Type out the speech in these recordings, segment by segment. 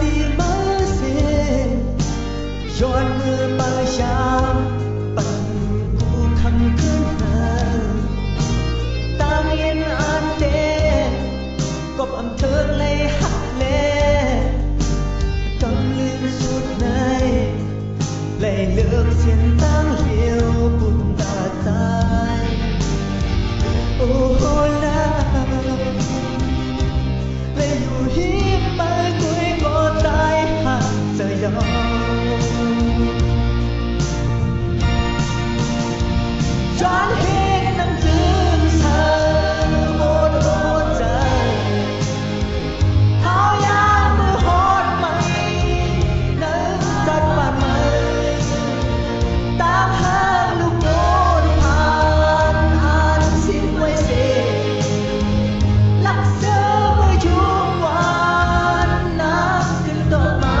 tìm mơ xe giọt mưa bay tràm bằng cu khăn cơn nàng tang yên an tê cọp âm thơ lấy hát lệ cầm lên suốt này lấy lượng xiên tang liêu cùng ta tay ô la lấy dù hiếp bay cuối có tai hạt rời nhau choán hết năm dương sờ một hôn trời áo ya mưa hót mây nắng giặt bàn mây tam hang lúc đốn an xin quay về lắc sơ với chuông quan nắng kinh tọt mà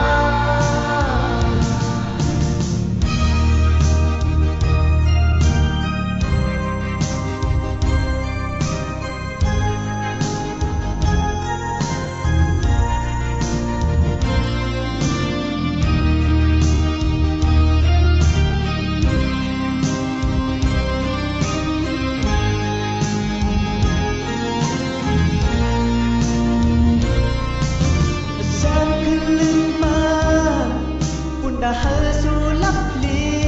đã hơ du lấp ly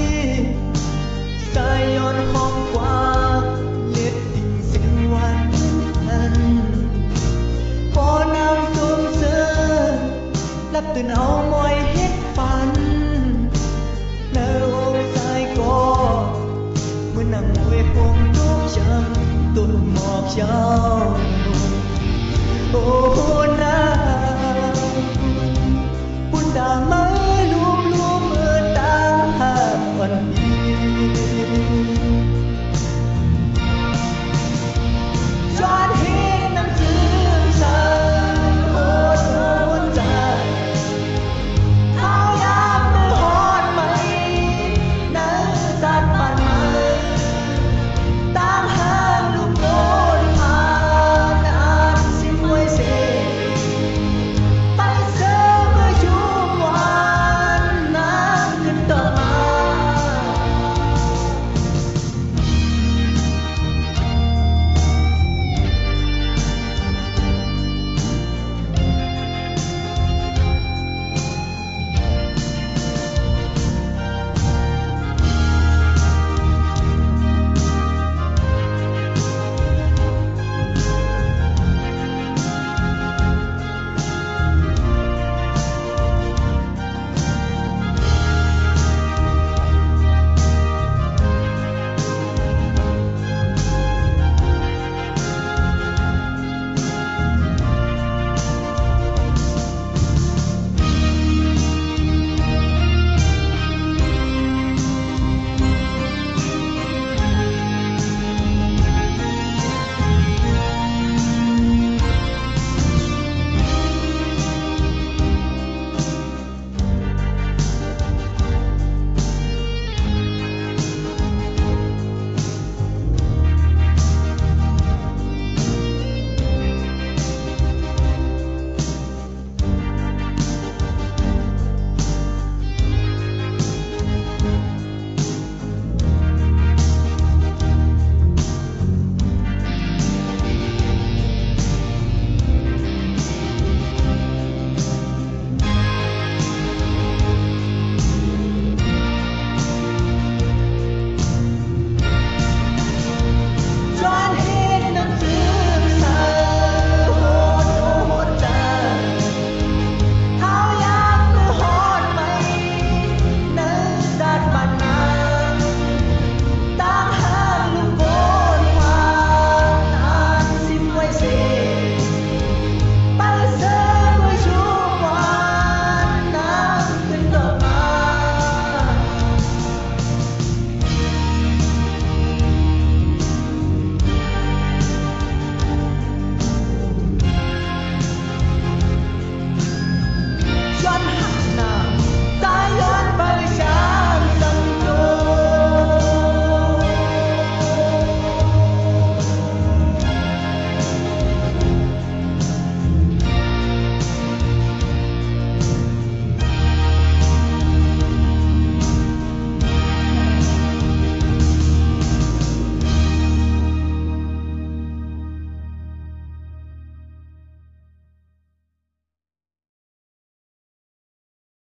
sai yon hôm qua liệt tình sinh ngoan thân có nam xuống sơ lấp từ áo